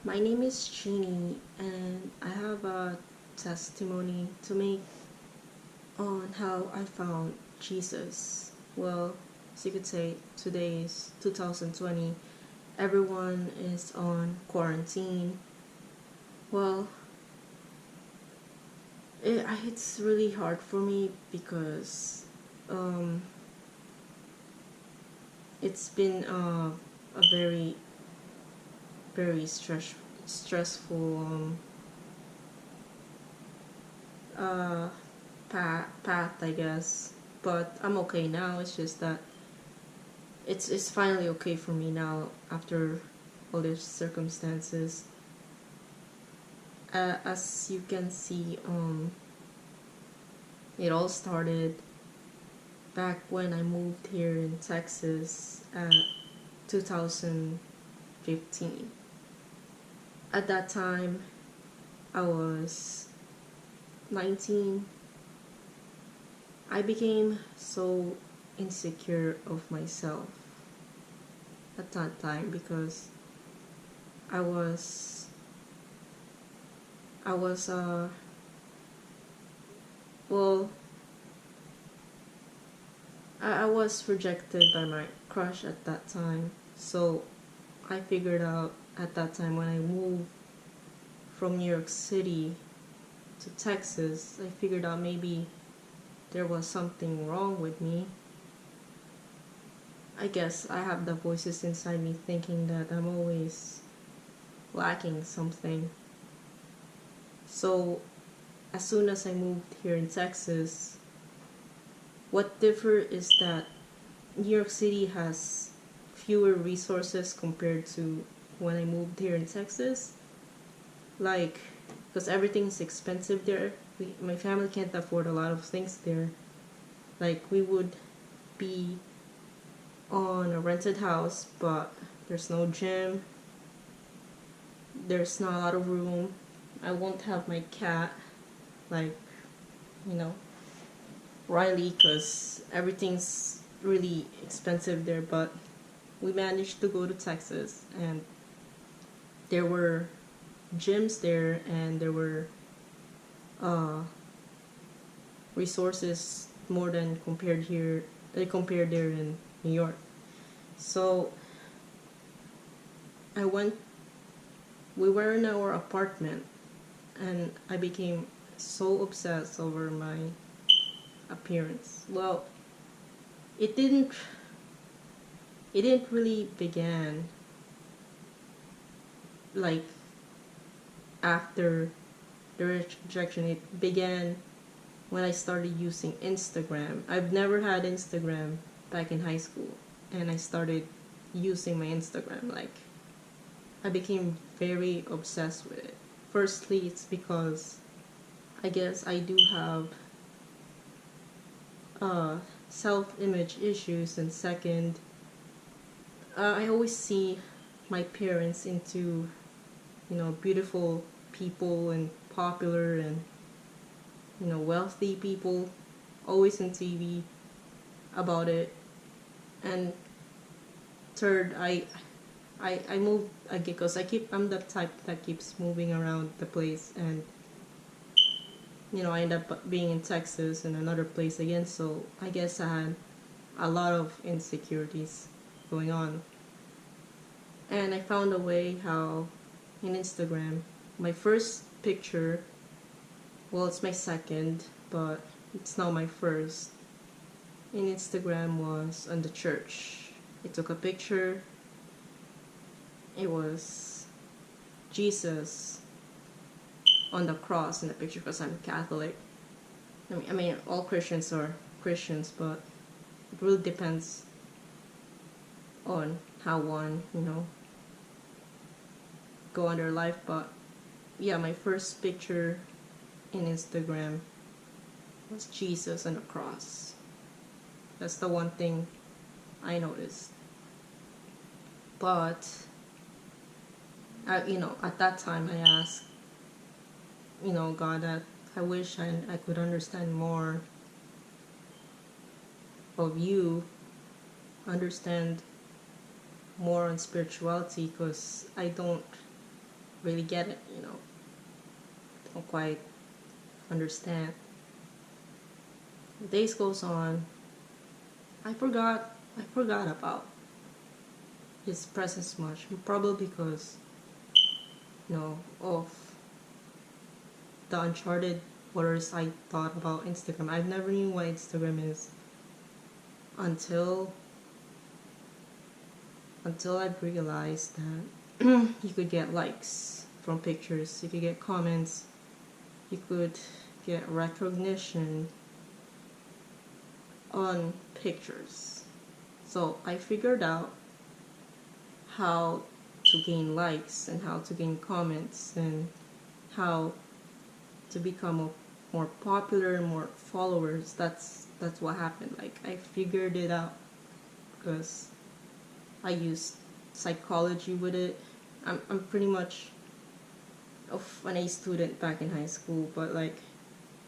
my name is Jeannie, and I have a testimony to make on how I found Jesus. Well, as you could say, today is 2020. Everyone is on quarantine. Well, it's really hard for me because um, it's been a very stressful uh, path, I guess. But I'm okay now. It's just that it's finally okay for me now after all these circumstances. As you can see, it all started back when I moved here in Texas at 2015. At that time, I was 19. I became so insecure of myself at that time because I was I was well I was rejected by my crush at that time. So I figured out at that time when I moved from New York City to Texas, I figured out maybe there was something wrong with me. I guess I have the voices inside me thinking that I'm always lacking something. So as soon as I moved here in Texas, what differed is that New York City has fewer resources compared to when I moved here in Texas. Like, because everything's expensive there. My family can't afford a lot of things there. Like, we would be on a rented house, but there's no gym. There's not a lot of room. I won't have my cat, like, you know, Riley, because everything's really expensive there. But we managed to go to Texas, and there were gyms there, and there were resources more than compared there in New York. So I went. We were in our apartment, and I became so obsessed over my appearance. Well, it didn't. It didn't really begin like after the rejection. It began when I started using Instagram. I've never had Instagram back in high school, and I started using my Instagram. Like, I became very obsessed with it. Firstly, it's because I guess I do have self-image issues, and second, I always see my parents into, beautiful people and popular and, wealthy people, always on TV about it. And third, I moved again because I'm the type that keeps moving around the place, and I end up being in Texas and another place again. So I guess I had a lot of insecurities going on, and I found a way how in Instagram, my first picture, well, it's my second, but it's not my first. In Instagram was on the church. I took a picture. It was Jesus on the cross in the picture because I'm Catholic. I mean, all Christians are Christians, but it really depends on how one, go on their life. But yeah, my first picture in Instagram was Jesus on the cross. That's the one thing I noticed. But at that time I asked, God, that I wish I could understand more of you, understand more on spirituality, because I don't really get it, don't quite understand. Days goes on. I forgot about his presence much, probably because of the uncharted waters I thought about Instagram. I've never knew what Instagram is until I realized that you could get likes from pictures, you could get comments, you could get recognition on pictures. So I figured out how to gain likes and how to gain comments and how to become more popular, more followers. That's what happened. Like, I figured it out because I used psychology with it. I'm pretty much an A student back in high school, but like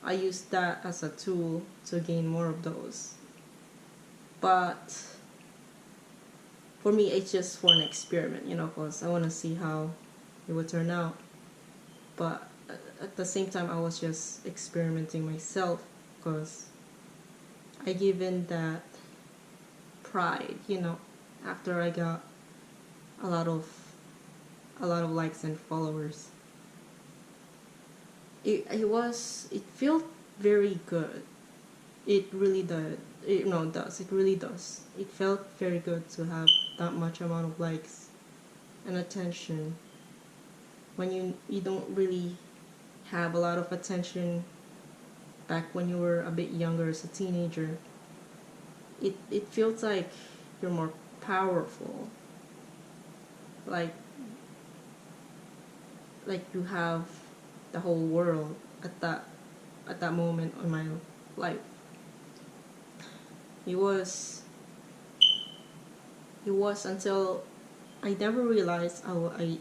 I used that as a tool to gain more of those. But for me, it's just for an experiment, because I want to see how it would turn out. But at the same time, I was just experimenting myself because I give in that pride, after I got a lot of likes and followers. It felt very good. It really does. It really does. It felt very good to have that much amount of likes and attention when you don't really have a lot of attention back when you were a bit younger as a teenager. It feels like you're more powerful. Like you have the whole world at that moment in my life. It was until I never realized I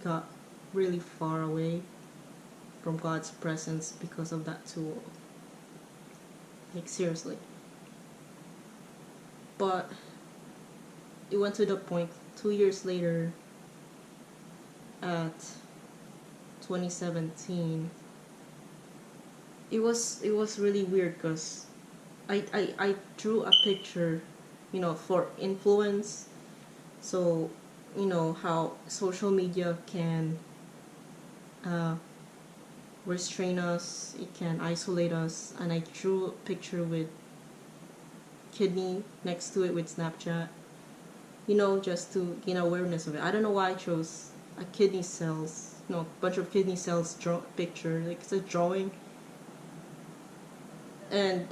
got really far away from God's presence because of that tool. Like, seriously. But it went to the point 2 years later at 2017. It was really weird because I drew a picture, for influence. So, how social media can restrain us, it can isolate us, and I drew a picture with kidney next to it with Snapchat, just to gain awareness of it. I don't know why I chose a kidney cells, bunch of kidney cells picture. Like, it's a drawing, and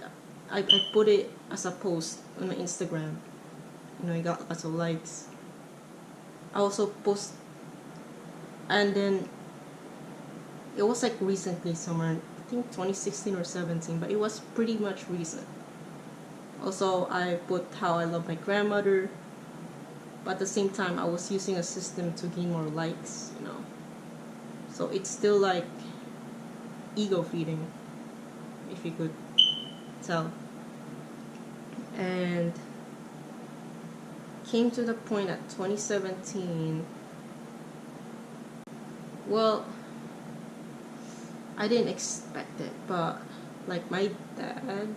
I put it as a post on my Instagram. I got lots of likes. I also post, and then it was like recently, somewhere, I think 2016 or 17, but it was pretty much recent. Also, I put how I love my grandmother, but at the same time, I was using a system to gain more likes, So it's still like ego feeding, if you could tell. And came to the point at 2017. Well, I didn't expect it, but like my dad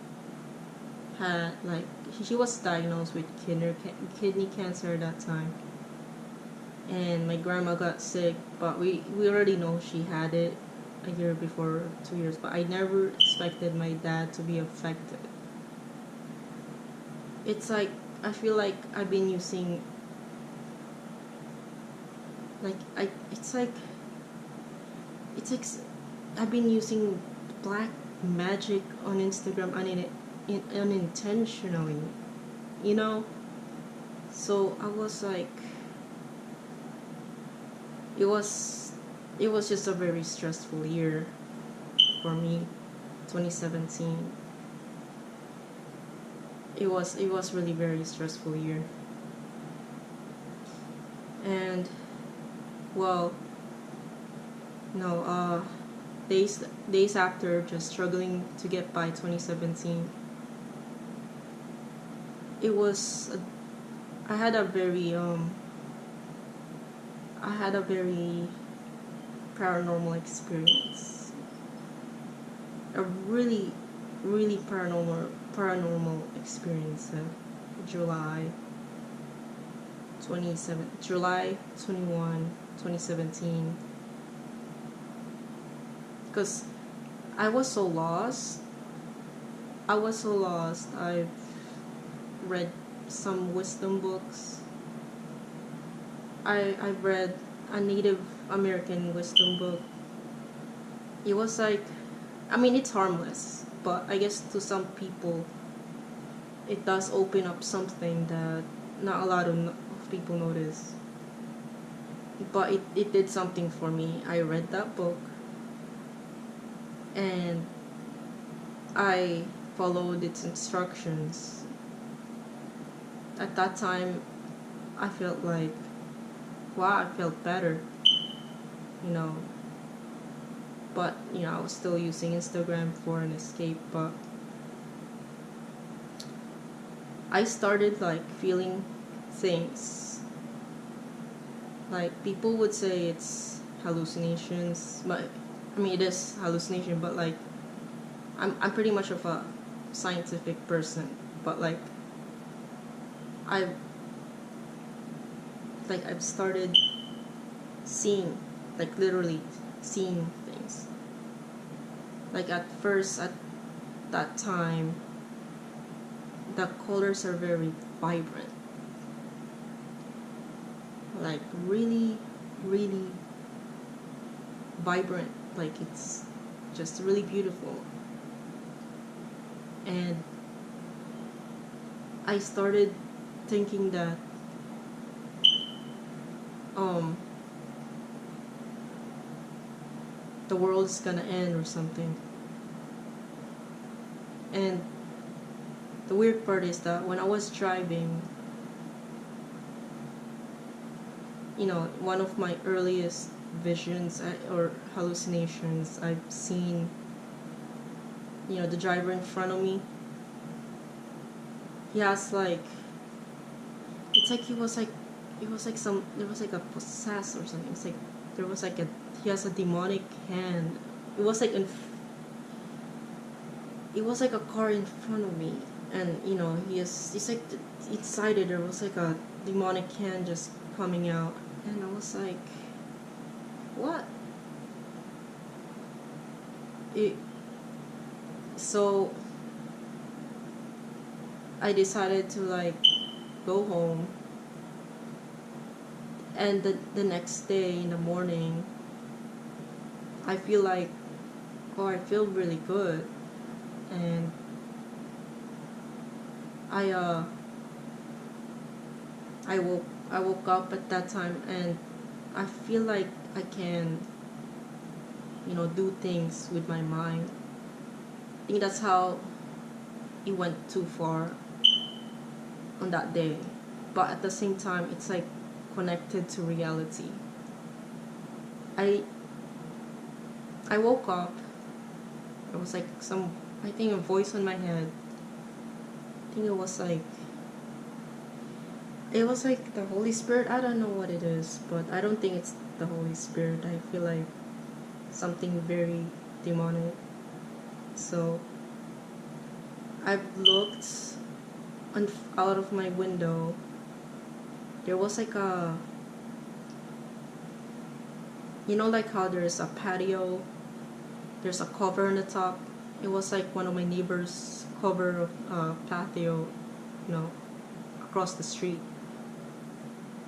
had, like, he was diagnosed with kidney cancer at that time, and my grandma got sick, but we already know she had it a year before, 2 years, but I never expected my dad to be affected. It's like, I feel like I've been using, like, it's like I've been using black magic on Instagram unintentionally, So I was like, it was just a very stressful year for me, 2017. It was really very stressful year. And, well, no, days after just struggling to get by 2017, it was I had a very paranormal experience. A really, really paranormal experience. July 21, 2017. Because I was so lost. I've read some wisdom books. I've read a Native American wisdom book. It was like, I mean, it's harmless, but I guess to some people, it does open up something that not a lot of people notice. But it did something for me. I read that book and I followed its instructions. At that time, I felt like, wow, I felt better, you know. But, I was still using Instagram for an escape, but I started like feeling things. Like people would say it's hallucinations, but I mean it is hallucination, but like I'm pretty much of a scientific person, but like I've started seeing, like literally seeing things. Like at first, at that time, the colors are very vibrant, like really, really vibrant. Like it's just really beautiful. And I started thinking that the world's gonna end or something. And the weird part is that when I was driving, one of my earliest visions or hallucinations, I've seen, the driver in front of me. He has like, it's like he was like there was like a possess or something. It's like there was like he has a demonic hand. It was like it was like a car in front of me, and he's like excited. There was like a demonic hand just coming out, and I was like, what? So I decided to like go home, and the next day in the morning I feel like, oh, I feel really good. And I woke up at that time, and I feel like I can do things with my mind. I think that's how it went too far on that day, but at the same time it's like connected to reality. I woke up. It was like I think a voice in my head. I think it was like the Holy Spirit. I don't know what it is, but I don't think it's the Holy Spirit. I feel like something very demonic. So I've looked out of my window. There was like like how there's a patio, there's a cover on the top. It was like one of my neighbors' cover of patio, across the street.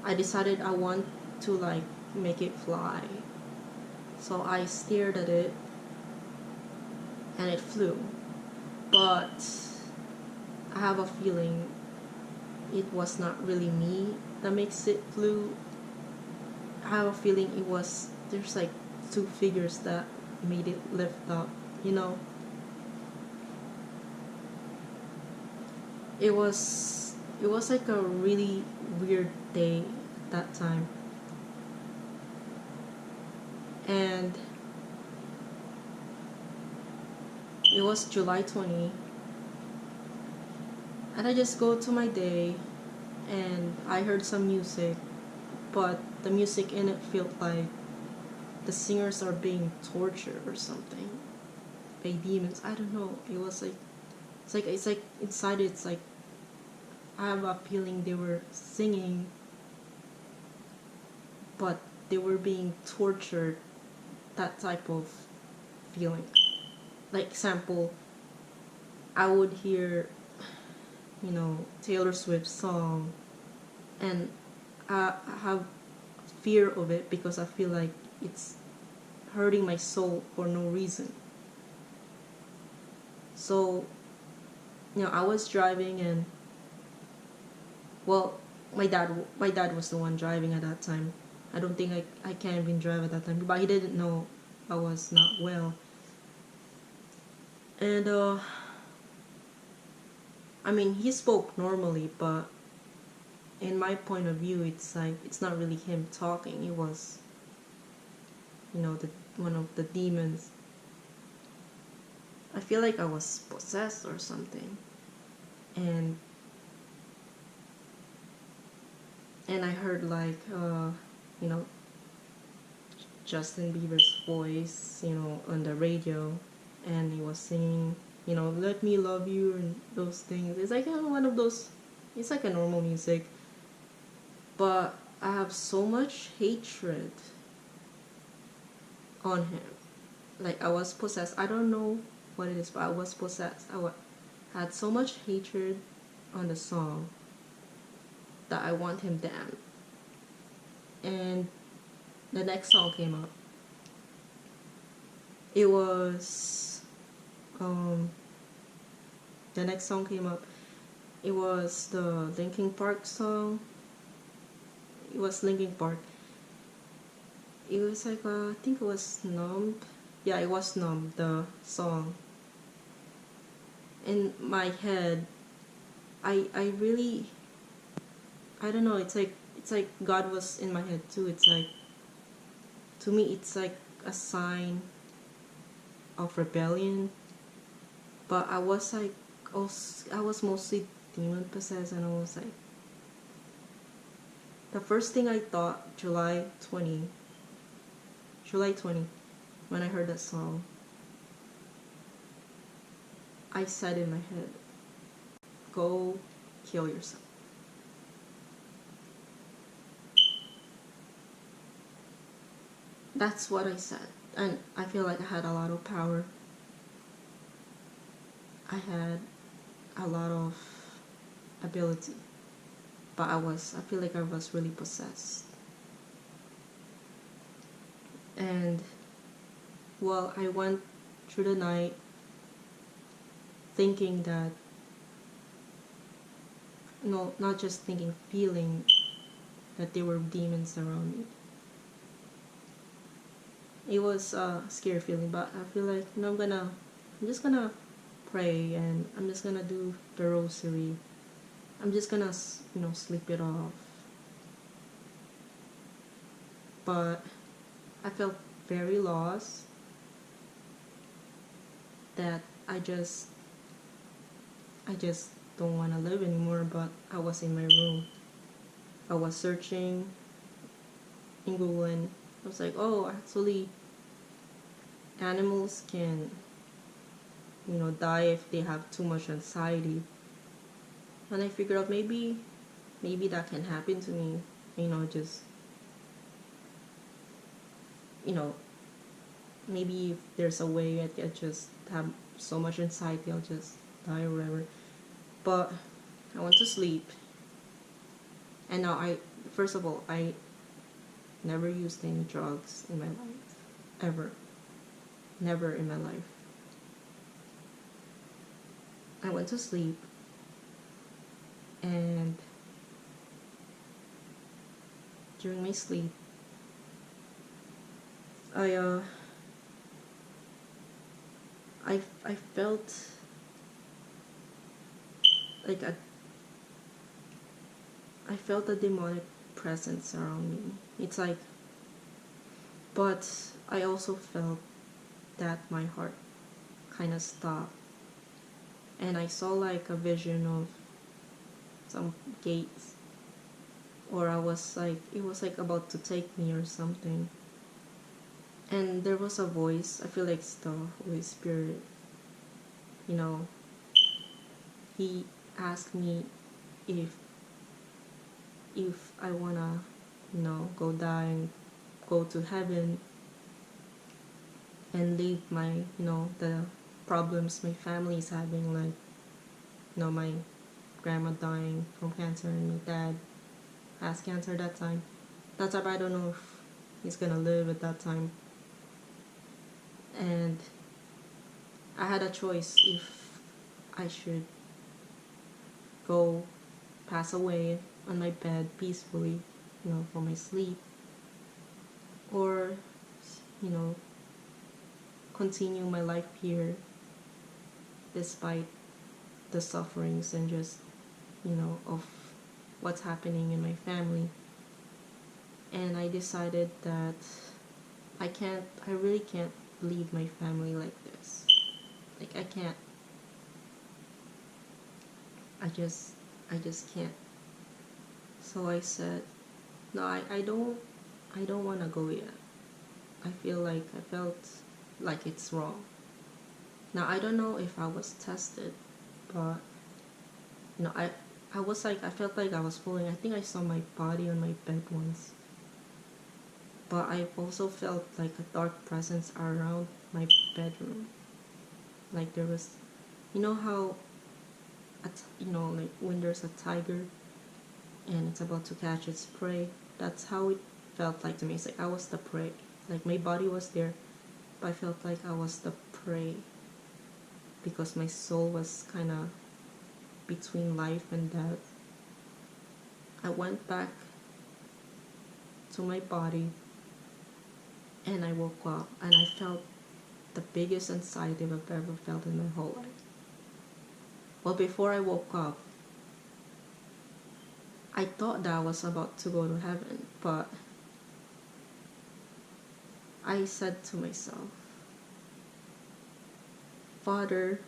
I decided I want to like make it fly. So I stared at it, and it flew. But I have a feeling it was not really me that makes it flew. I have a feeling there's like two figures that made it lift up, It was like a really weird day that time. And it was July 20, and I just go to my day, and I heard some music, but the music in it felt like the singers are being tortured or something by demons. I don't know. It was like it's like inside it's like I have a feeling they were singing, but they were being tortured. That type of feeling. Like example, I would hear, Taylor Swift song, and I have fear of it because I feel like it's hurting my soul for no reason. So, I was driving, and well, my dad was the one driving at that time. I don't think I can't even drive at that time, but he didn't know I was not well. And I mean, he spoke normally, but in my point of view, it's like it's not really him talking. It was, the one of the demons. I feel like I was possessed or something, and I heard like you know Justin Bieber's voice, on the radio, and he was singing, "Let Me Love You" and those things. It's like one of those. It's like a normal music, but I have so much hatred on him. Like I was possessed. I don't know what it is, but I was possessed. Had so much hatred on the song that I want him damned. And the next song came up. It was the next song came up. It was the Linkin Park song. It was Linkin Park. It was like I think it was Numb. Yeah, it was Numb, the song. In my head, I really, I don't know, it's like God was in my head too. It's like, to me it's like a sign of rebellion. But I was like, also, I was mostly demon possessed, and I was like, the first thing I thought, July 20, when I heard that song, I said in my head, go kill yourself. That's what I said. And I feel like I had a lot of power. I had a lot of ability. But I feel like I was really possessed. And, well, I went through the night thinking that, no, not just thinking, feeling that there were demons around me. It was a scary feeling, but I feel like, I'm just gonna pray, and I'm just gonna do the rosary. I'm just gonna, sleep it off. But I felt very lost, that I just don't want to live anymore. But I was in my room. I was searching in Google, and I was like, oh, actually, animals can, die if they have too much anxiety. And I figured out maybe that can happen to me. Just, maybe if there's a way I can just have so much anxiety, I'll just die or whatever. But I went to sleep, and now first of all, I never used any drugs in my life, ever, never in my life. I went to sleep, and during my sleep, I felt like I felt a demonic presence around me. It's like, but I also felt that my heart kind of stopped, and I saw like a vision of some gates, or I was like, it was like about to take me or something. And there was a voice, I feel like it's the Holy Spirit, you know, he asked me if I wanna, go die and go to heaven and leave my, the problems my family is having, like, my grandma dying from cancer and my dad has cancer that time. That time I don't know if he's gonna live at that time. And I had a choice if I should go pass away on my bed peacefully, for my sleep, or, you know, continue my life here despite the sufferings and just, of what's happening in my family. And I decided that I really can't leave my family like this. Like, I can't. I just can't. So I said, no, I don't want to go yet. I felt like it's wrong. Now, I don't know if I was tested, but, I felt like I was falling. I think I saw my body on my bed once. But I also felt like a dark presence around my bedroom. Like there was, how, like when there's a tiger and it's about to catch its prey, that's how it felt like to me. It's like I was the prey. Like my body was there, but I felt like I was the prey because my soul was kind of between life and death. I went back to my body and I woke up and I felt the biggest anxiety I've ever felt in my whole life. Well, before I woke up, I thought that I was about to go to heaven, but I said to myself, Father,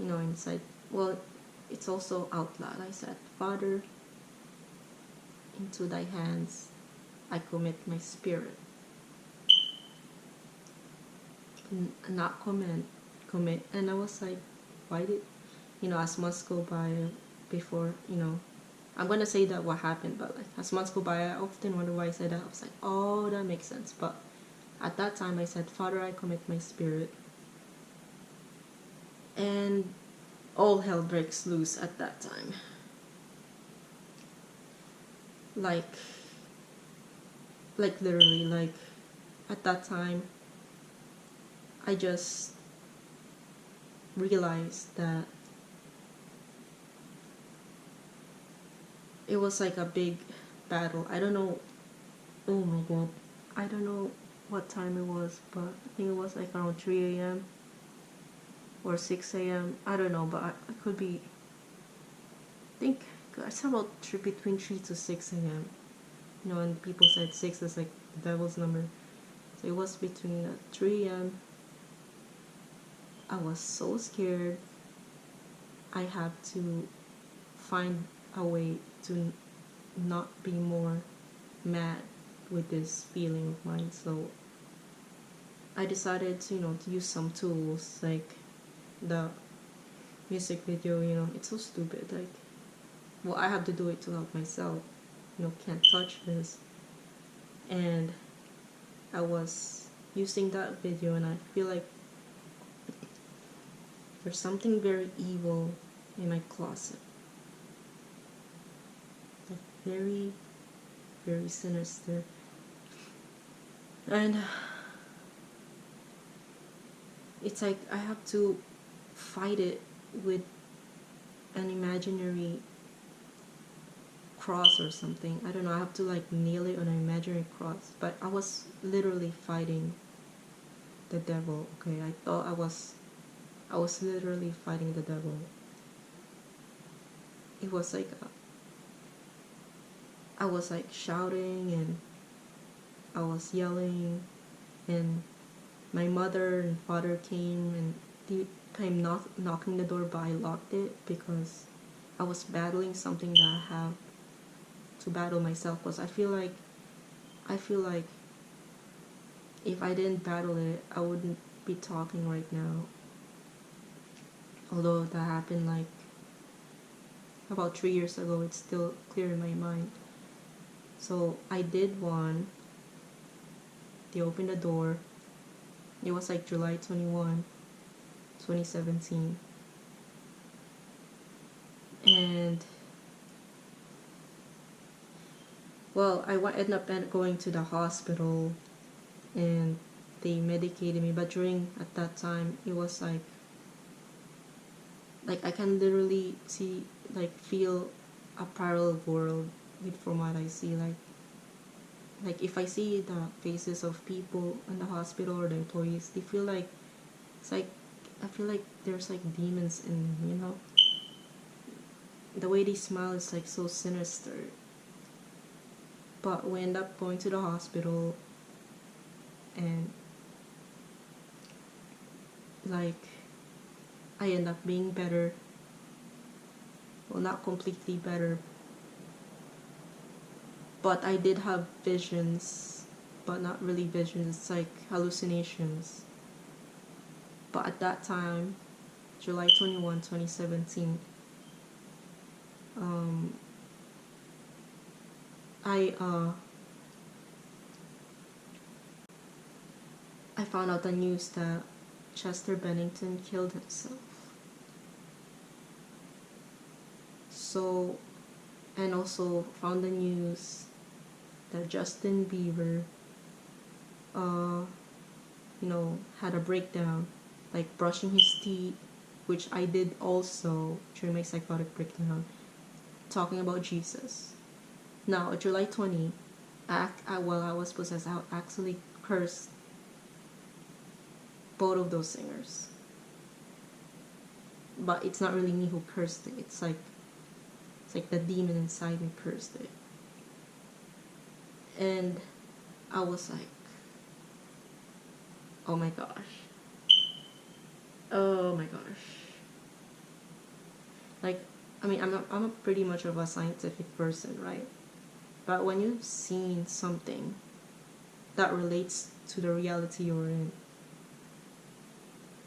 inside, well, it's also out loud. I said, Father, into thy hands I commit my spirit. Not commit. And I was like, why did, as months go by before, I'm going to say that what happened, but like as months go by, I often wonder why I said that. I was like, oh, that makes sense. But at that time I said, Father, I commit my spirit. And all hell breaks loose at that time. Like literally, like at that time I just realized that it was like a big battle. I don't know, oh my god, I don't know what time it was, but I think it was like around 3 a.m. or 6 a.m. I don't know, but I could be, I think it's about between 3 to 6 a.m. And people said 6 is like the devil's number. So it was between 3 a.m. I was so scared. I had to find a way to not be more mad with this feeling of mine. So I decided to, to use some tools like the music video. It's so stupid. Like, well, I have to do it to help myself. Can't touch this. And I was using that video, and I feel like there's something very evil in my closet. Like very, very sinister. And it's like I have to fight it with an imaginary cross or something. I don't know, I have to like nail it on an imaginary cross. But I was literally fighting the devil. Okay, I thought I was literally fighting the devil. It was like I was like shouting and I was yelling, and my mother and father came, and I'm not knocking the door, but I locked it because I was battling something that I have to battle myself. Because I feel like if I didn't battle it, I wouldn't be talking right now. Although that happened like about 3 years ago, it's still clear in my mind. So I did one. They opened the door. It was like July 21, 2017. And well, I ended up going to the hospital and they medicated me. But during at that time, it was like I can literally see, like feel a parallel world with from what I see. Like if I see the faces of people in the hospital or the employees, they feel like it's like I feel like there's like demons in them, you know. The way they smile is like so sinister. But we end up going to the hospital and like I end up being better. Well, not completely better, but I did have visions, but not really visions. It's like hallucinations. But at that time, July 21, 2017, I I found out the news that Chester Bennington killed himself. So, and also found the news that Justin Bieber, had a breakdown, like brushing his teeth, which I did also during my psychotic breakdown, talking about Jesus. Now, July 20, while I was possessed, I actually cursed both of those singers. But it's not really me who cursed it. It's like the demon inside me cursed it. And I was like, oh my gosh. Oh my gosh. Like, I mean, I'm a pretty much of a scientific person, right? But when you've seen something that relates to the reality you're in,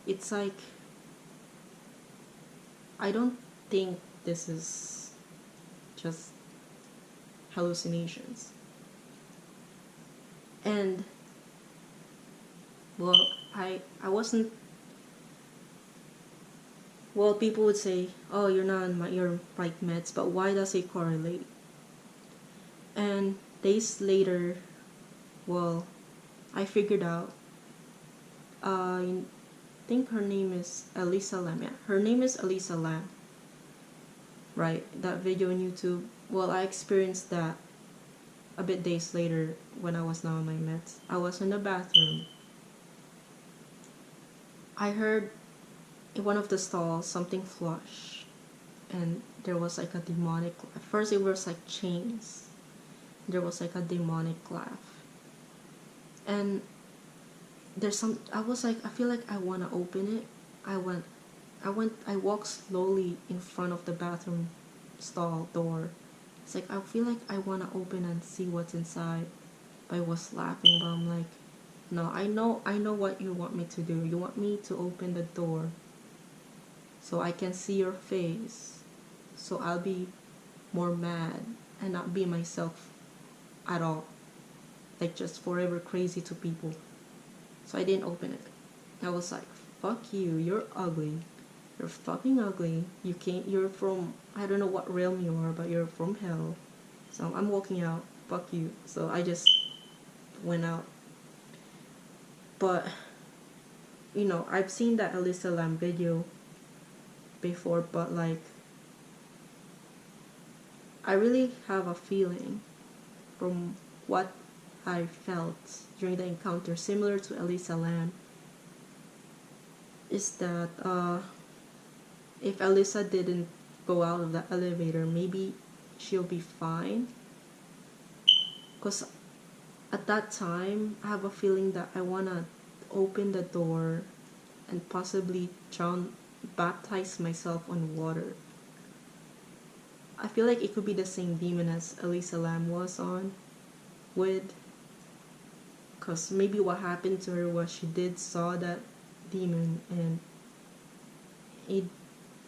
it's like, I don't think this is just hallucinations. And well, I wasn't. Well, people would say, "Oh, you're not on your right meds," but why does it correlate? And days later, well, I figured out. I think her name is Elisa Lam. Yeah, her name is Elisa Lam. Right, that video on YouTube. Well, I experienced that a bit days later when I was now on my meds. I was in the bathroom. I heard in one of the stalls something flush, and there was like a demonic. At first, it was like chains. There was like a demonic laugh, and there's some. I was like, I feel like I wanna open it. I walked slowly in front of the bathroom stall door. It's like I feel like I wanna open and see what's inside. But I was laughing, but I'm like, no, I know what you want me to do. You want me to open the door so I can see your face. So I'll be more mad and not be myself at all. Like just forever crazy to people. So I didn't open it. I was like, fuck you, you're ugly. You're fucking ugly. You're from, I don't know what realm you are, but you're from hell. So I'm walking out. Fuck you. So I just went out. But, I've seen that Elisa Lam video before, but like, I really have a feeling from what I felt during the encounter, similar to Elisa Lam, is that if Elisa didn't go out of the elevator, maybe she'll be fine. Because at that time, I have a feeling that I want to open the door and possibly baptize myself on water. I feel like it could be the same demon as Elisa Lam was on with. because maybe what happened to her was she did saw that demon, and it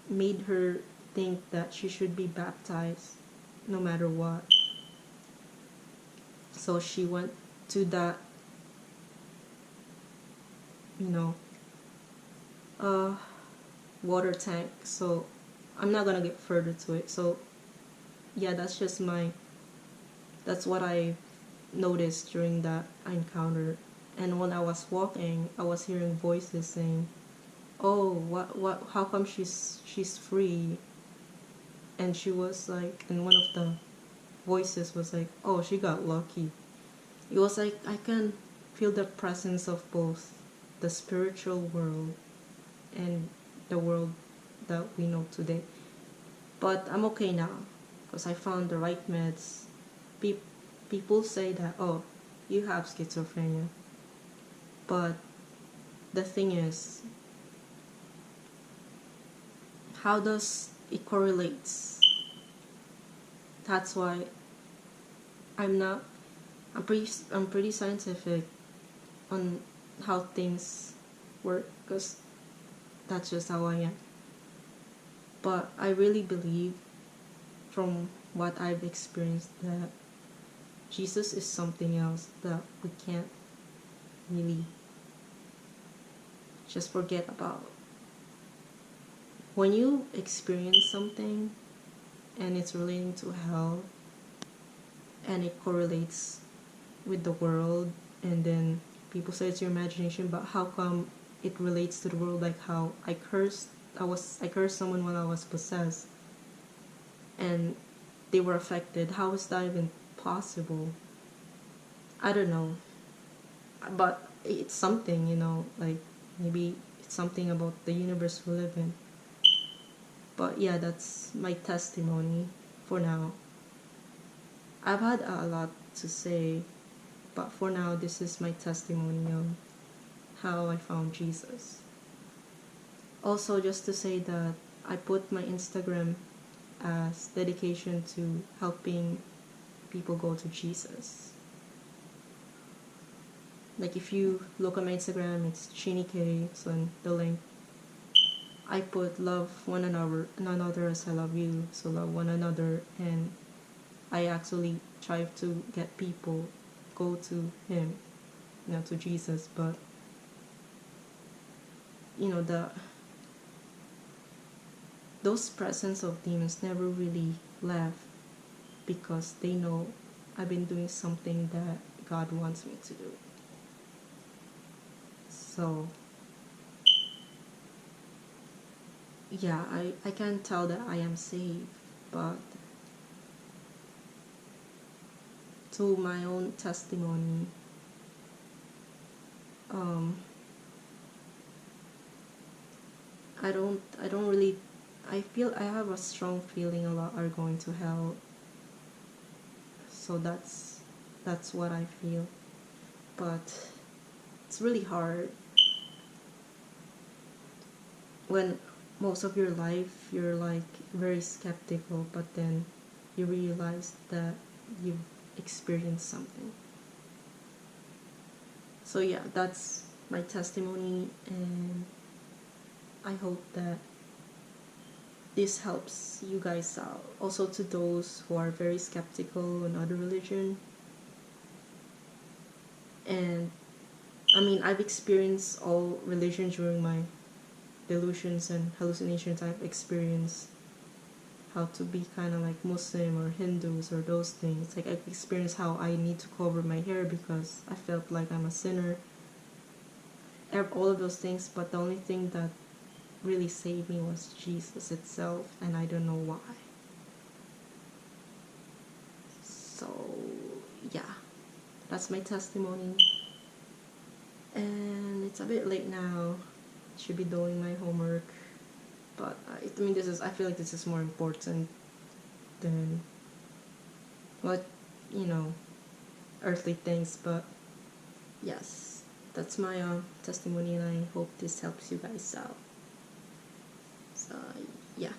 made her think that she should be baptized no matter what. So she went to that, you know, uh, water tank. So I'm not gonna get further to it. So yeah, that's what I noticed during that encounter. And when I was walking, I was hearing voices saying, "Oh, how come she's free?" And she was like, and one of the voices was like, "Oh, she got lucky." It was like I can feel the presence of both the spiritual world and the world that we know today. But I'm okay now because I found the right meds. People say that, oh, you have schizophrenia. But the thing is, how does it correlates? That's why I'm not. I'm pretty scientific on how things work because that's just how I am. But I really believe from what I've experienced that Jesus is something else that we can't really just forget about. When you experience something and it's relating to hell and it correlates with the world, and then people say it's your imagination, but how come it relates to the world? Like how I cursed someone while I was possessed and they were affected. How is that even possible? I don't know. But it's something, like maybe it's something about the universe we live in. But yeah, that's my testimony for now. I've had a lot to say, but for now, this is my testimony on how I found Jesus. Also, just to say that I put my Instagram as dedication to helping people go to Jesus. Like if you look on my Instagram, it's Chinike, so in the link, I put love one another as I love you, so love one another, and I actually try to get people go to him, to Jesus, but those presence of demons never really left because they know I've been doing something that God wants me to do. So yeah, I can tell that I am saved, but to my own testimony, I don't really, I feel I have a strong feeling a lot are going to hell. So that's what I feel. But it's really hard when most of your life you're like very skeptical, but then you realize that you've experienced something. So yeah, that's my testimony, and I hope that this helps you guys out. Also to those who are very skeptical on other religion. And I mean, I've experienced all religions during my delusions and hallucinations. I've experienced how to be kind of like Muslim or Hindus or those things. Like I've experienced how I need to cover my hair because I felt like I'm a sinner. All of those things, but the only thing that really saved me was Jesus itself, and I don't know why. So yeah, that's my testimony. And it's a bit late now. Should be doing my homework, but I mean, I feel like this is more important than what earthly things. But yes, that's my testimony, and I hope this helps you guys out. So yeah.